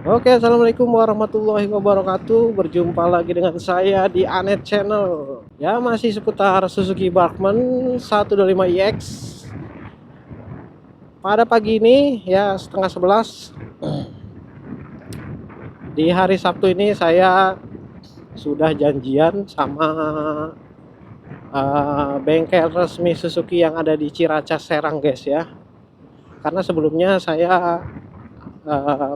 Oke, assalamualaikum warahmatullahi wabarakatuh. Berjumpa lagi dengan saya di Anet Channel. Ya, masih seputar Suzuki Barkman 125iX. Pada pagi ini, ya setengah 11 di hari Sabtu ini saya sudah janjian sama bengkel resmi Suzuki yang ada di Ciracas Serang, guys ya. Karena sebelumnya saya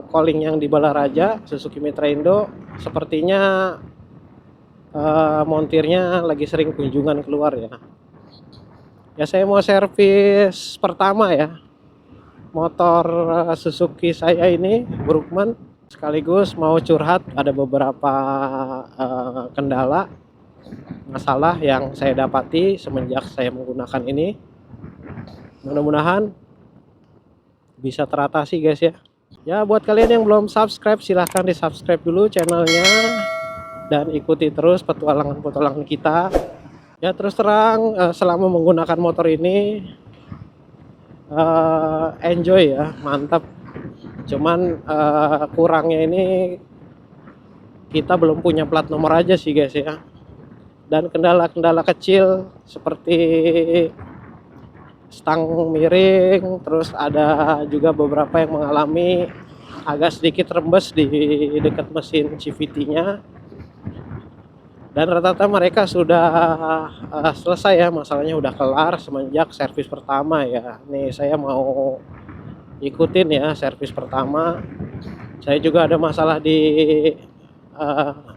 calling yang di Balaraja Suzuki Mitra Indo, sepertinya montirnya lagi sering kunjungan keluar ya. Ya saya mau servis pertama ya motor Suzuki saya ini Brookman, sekaligus mau curhat ada beberapa kendala masalah yang saya dapati semenjak saya menggunakan ini. Mudah-mudahan bisa teratasi guys ya. Ya buat kalian yang belum subscribe, silahkan di subscribe dulu channelnya dan ikuti terus petualangan-petualangan kita. Ya terus terang selama menggunakan motor ini enjoy ya, mantap. Cuman kurangnya ini kita belum punya plat nomor aja sih guys ya. Dan kendala-kendala kecil seperti stang miring, terus ada juga beberapa yang mengalami agak sedikit rembes di dekat mesin CVT-nya. Dan rata-rata mereka sudah selesai ya, masalahnya udah kelar semenjak servis pertama ya. Nih saya mau ikutin ya servis pertama. Saya juga ada masalah di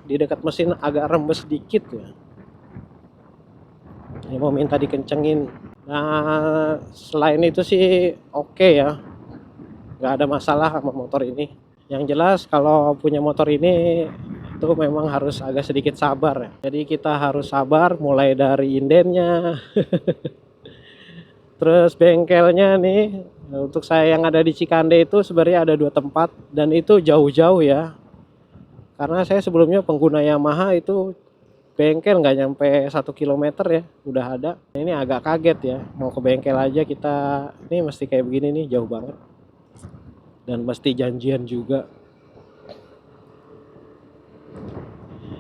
dekat mesin agak rembes sedikit ya. Ini mau minta dikencengin. Nah selain itu sih oke ya, nggak ada masalah sama motor ini. Yang jelas kalau punya motor ini itu memang harus agak sedikit sabar ya. Jadi kita harus sabar mulai dari indennya. Terus bengkelnya nih, untuk saya yang ada di Cikande itu sebenarnya ada 2 tempat dan itu jauh-jauh ya. Karena saya sebelumnya pengguna Yamaha itu bengkel nggak nyampe 1 kilometer ya udah ada. Ini agak kaget ya, mau ke bengkel aja kita ini mesti kayak begini nih, jauh banget. Dan mesti janjian juga.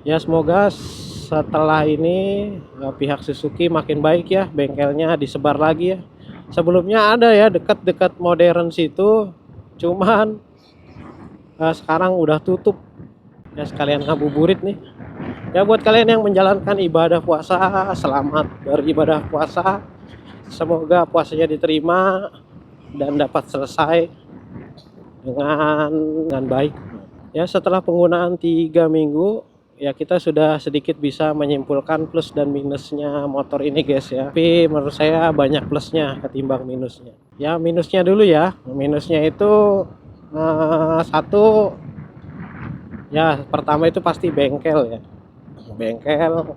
Ya semoga setelah ini pihak Suzuki makin baik ya, bengkelnya disebar lagi ya. Sebelumnya ada ya dekat-dekat modern situ, cuman sekarang udah tutup. Ya sekalian ngabuburit nih. Ya buat kalian yang menjalankan ibadah puasa, selamat beribadah puasa. Semoga puasanya diterima dan dapat selesai dengan baik. Ya setelah penggunaan 3 minggu ya kita sudah sedikit bisa menyimpulkan plus dan minusnya motor ini guys ya. Tapi menurut saya banyak plusnya ketimbang minusnya. Ya minusnya dulu ya. Minusnya itu satu ya, pertama itu pasti bengkel ya. Bengkel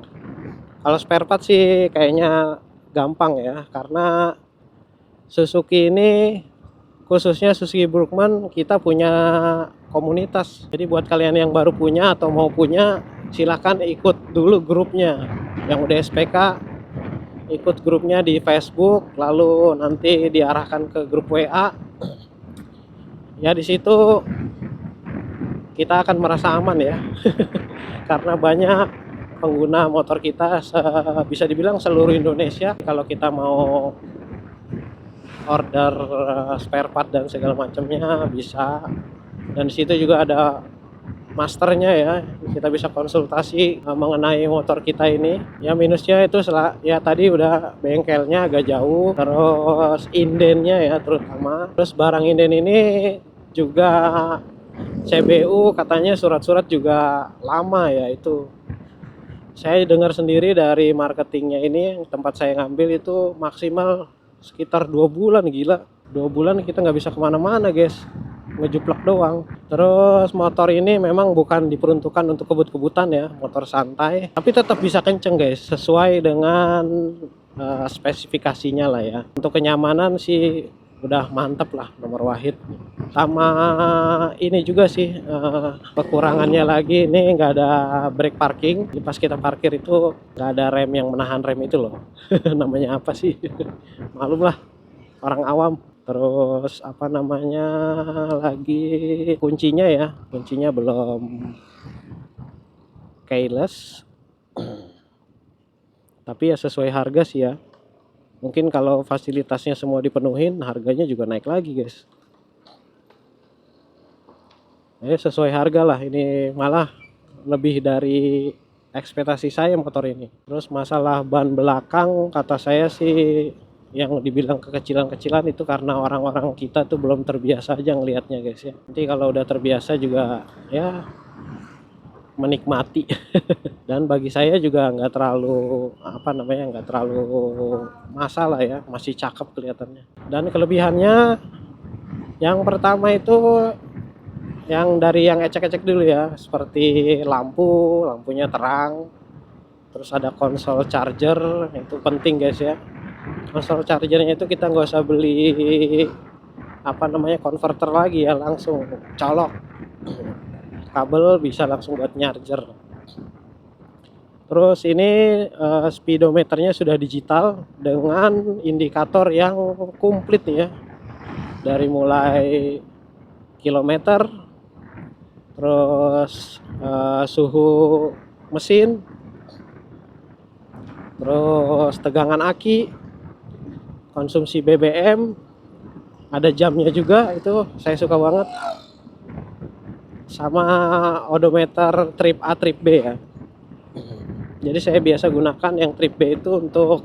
kalau spare part sih kayaknya gampang ya, karena Suzuki ini khususnya Suzuki Brookman kita punya komunitas. Jadi buat kalian yang baru punya atau mau punya, silahkan ikut dulu grupnya. Yang udah SPK ikut grupnya di Facebook, lalu nanti diarahkan ke grup WA. Ya di situ kita akan merasa aman ya. Karena banyak pengguna motor kita, bisa dibilang seluruh Indonesia. Kalau kita mau order spare part dan segala macamnya bisa. Dan di situ juga ada masternya ya, kita bisa konsultasi mengenai motor kita ini. Ya minusnya itu ya tadi udah bengkelnya agak jauh, terus indennya ya terutama. Terus barang inden ini juga CBU katanya surat-surat juga lama ya. Itu saya dengar sendiri dari marketingnya ini, tempat saya ngambil itu maksimal sekitar 2 bulan. Gila, 2 bulan kita nggak bisa kemana-mana guys, ngejuplak doang. Terus motor ini memang bukan diperuntukkan untuk kebut-kebutan ya, motor santai, tapi tetap bisa kenceng guys, sesuai dengan spesifikasinya lah ya. Untuk kenyamanan sih udah mantep lah, nomor wahid. Sama ini juga sih kekurangannya lagi, ini nggak ada brake parking. Jadi pas kita parkir itu nggak ada rem yang menahan rem itu loh. Namanya apa sih? Malum lah, orang awam. Terus apa namanya lagi, kuncinya ya, kuncinya belum keyless, tapi ya sesuai harga sih ya. Mungkin kalau fasilitasnya semua dipenuhin, harganya juga naik lagi guys. Sesuai harga lah, ini malah lebih dari ekspektasi saya motor ini. Terus masalah ban belakang, kata saya sih yang dibilang kekecilan-kecilan itu karena orang-orang kita tuh belum terbiasa aja ngelihatnya guys ya. Nanti kalau udah terbiasa juga ya menikmati. Dan bagi saya juga nggak terlalu apa namanya, nggak terlalu masalah ya, masih cakep kelihatannya. Dan kelebihannya yang pertama itu yang dari yang ecek-ecek dulu ya, seperti lampunya terang, terus ada konsol charger, itu penting guys ya. Konsol chargernya itu kita nggak usah beli apa namanya converter lagi ya, langsung colok kabel bisa langsung buat charger. Terus ini speedometernya sudah digital dengan indikator yang komplit ya, dari mulai kilometer, terus suhu mesin, terus tegangan aki, konsumsi BBM, ada jamnya juga, itu saya suka banget. Sama odometer trip A trip B ya. Jadi saya biasa gunakan yang trip B itu untuk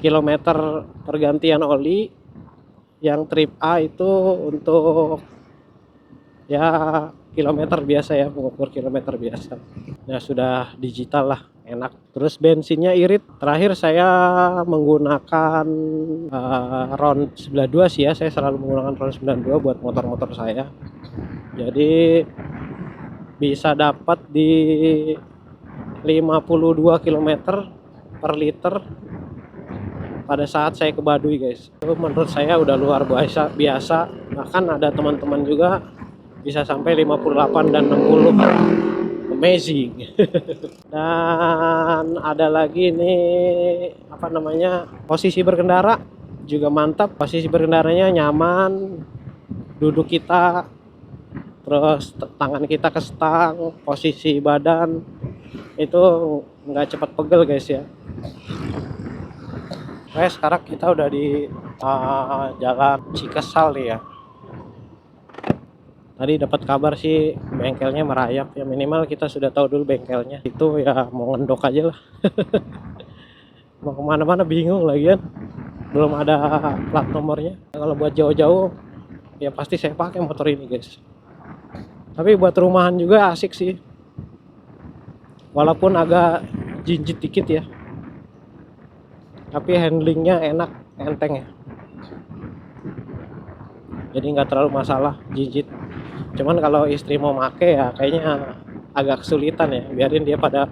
kilometer pergantian oli, yang trip A itu untuk ya kilometer biasa ya, mengukur kilometer biasa. Ya sudah digital lah, enak. Terus bensinnya irit. Terakhir saya menggunakan RON 92 sih ya, saya selalu menggunakan RON 92 buat motor-motor saya. Jadi bisa dapat di 52 km per liter pada saat saya ke Baduy guys. Itu menurut saya udah luar biasa. Bahkan ada teman-teman juga bisa sampai 58 dan 60. Amazing. Dan ada lagi nih apa namanya, posisi berkendara juga mantap. Posisi berkendaranya nyaman, duduk kita, terus tangan kita ke stang, posisi badan itu nggak cepat pegel guys ya. Oke, sekarang kita udah di jalan Cikesal nih ya. Tadi dapat kabar sih bengkelnya merayap ya, minimal kita sudah tahu dulu bengkelnya. Itu ya mau ngendok aja lah. Mau kemana-mana bingung lagi kan, belum ada plat nomornya. Kalau buat jauh-jauh ya pasti saya pakai motor ini guys. Tapi buat rumahan juga asik sih, walaupun agak jinjit dikit ya, tapi handlingnya enak, enteng ya, jadi nggak terlalu masalah jinjit. Cuman kalau istri mau make ya kayaknya agak kesulitan ya, biarin dia pada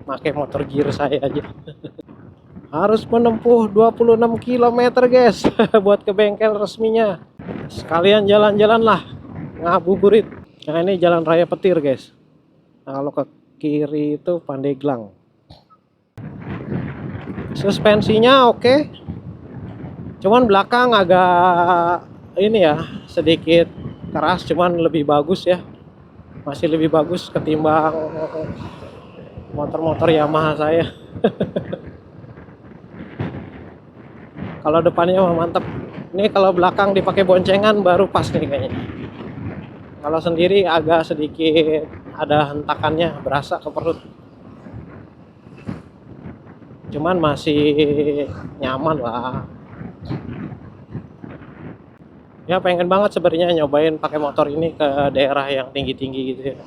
make motor gear saya aja. Harus menempuh 26 km guys buat ke bengkel resminya. Sekalian jalan-jalan lah ngabuburit. Nah ini jalan raya Petir guys. Nah, kalau ke kiri itu Pandeglang. Suspensinya oke. Cuman belakang agak ini ya, sedikit keras, cuman lebih bagus ya. Masih lebih bagus ketimbang motor-motor Yamaha saya. Kalau depannya mah mantep. Ini kalau belakang dipakai boncengan baru pas nih kayaknya. Kalau sendiri agak sedikit ada hentakannya, berasa ke perut. Cuman masih nyaman lah. Ya pengen banget sebenarnya nyobain pakai motor ini ke daerah yang tinggi-tinggi gitu ya.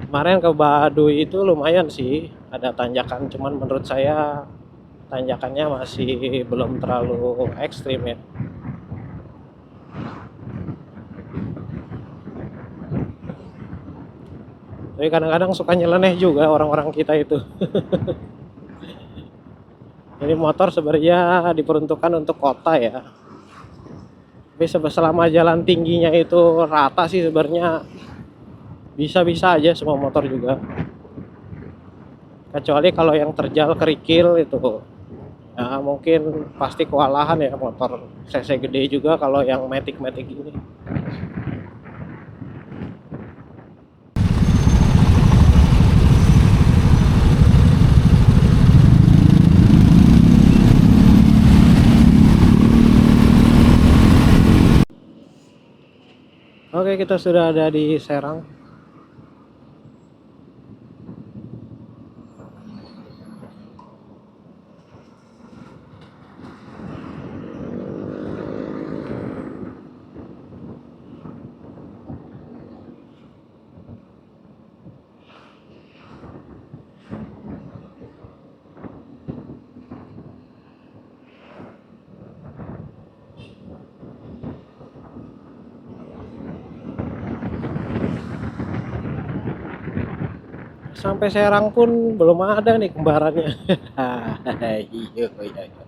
Kemarin ke Baduy itu lumayan sih, ada tanjakan, cuman menurut saya tanjakannya masih belum terlalu ekstrim ya. Tapi kadang-kadang suka nyeleneh juga orang-orang kita itu. Jadi motor sebenarnya diperuntukkan untuk kota ya. Tapi selama jalan tingginya itu rata sih sebenarnya bisa-bisa aja semua motor juga. Kecuali kalau yang terjal kerikil itu Ya mungkin pasti kewalahan ya motor cc gede juga kalau yang matic-matic gini. Oke, kita sudah ada di Serang. Sampai Serang pun belum ada nih kembarannya. Iya, iya, iya.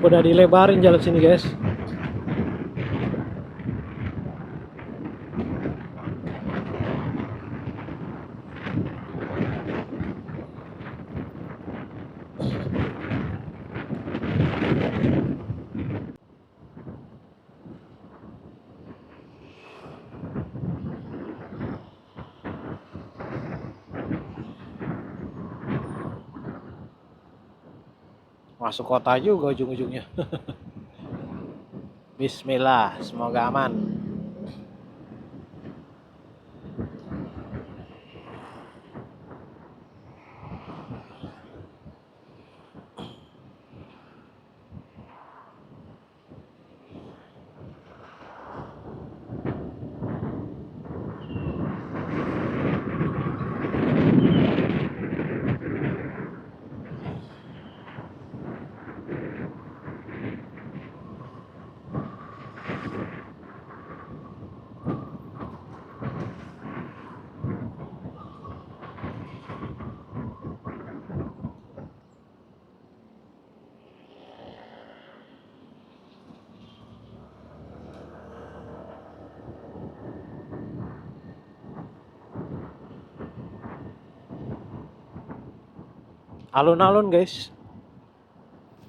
Udah dilebarin jalan sini, guys. Masuk kota juga ujung-ujungnya. Bismillah, semoga aman. Alun-alun, guys.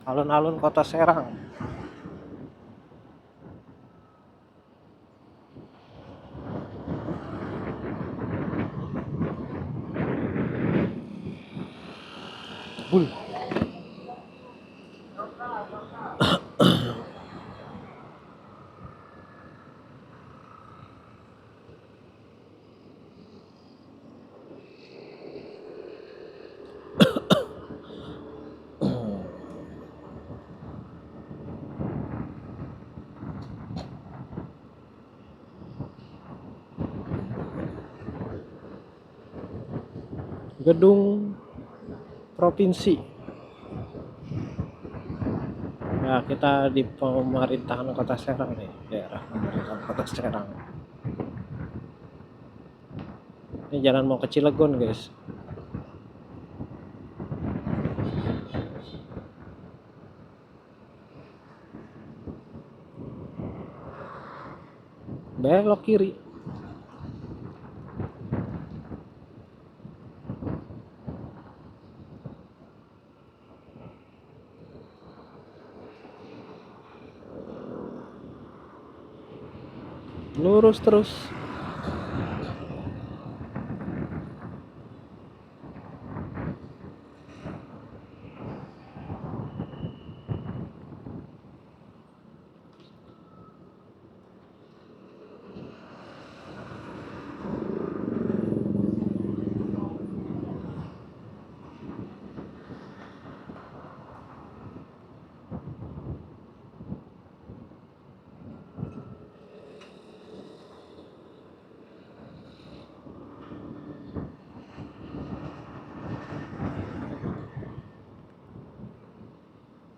Alun-alun kota Serang. Bul. Gedung provinsi. Nah, kita di pemerintahan kota Serang nih, daerah pemerintahan kota Serang. Ini jalan mau ke Cilegon, guys. Belok kiri. Lurus terus.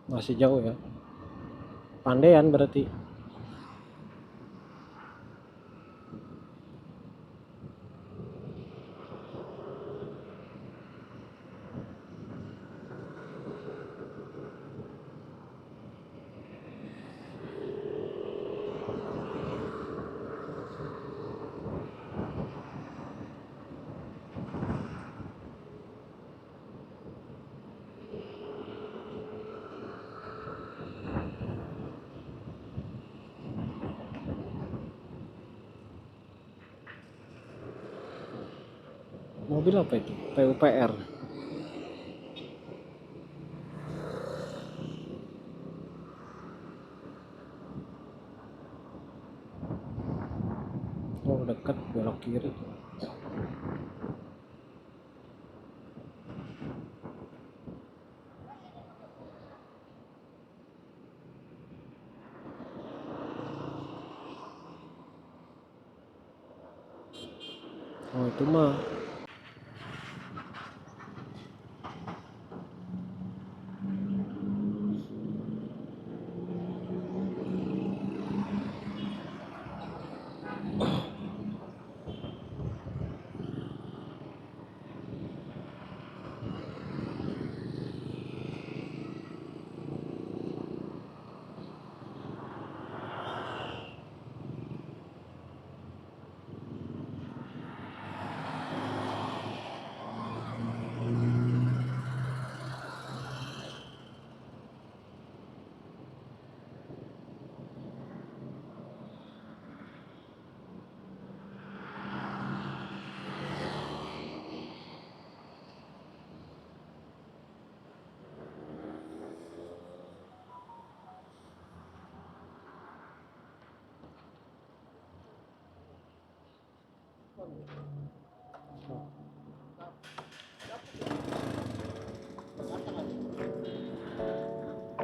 Masih jauh ya. Pandean berarti. Mobil apa itu? PUPR. Oh, dekat, belok kiri. Oh, itu mah.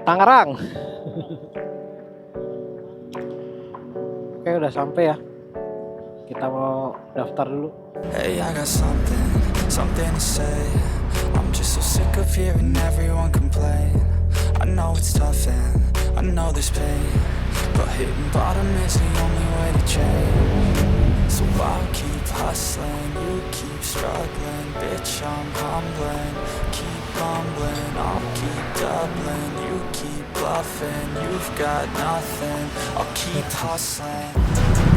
Tangerang. Oke, udah sampai ya. Kita mau daftar dulu. Hey, I got something to say. I'm just so sick of hearing everyone complain. I know it's tough and I know there's pain, but hitting bottom is the only way to change. So I'll keep hustling, you keep struggling. Bitch, I'm humbling, keep bumbling. I'll keep doubling, you keep bluffing. You've got nothing, I'll keep hustling.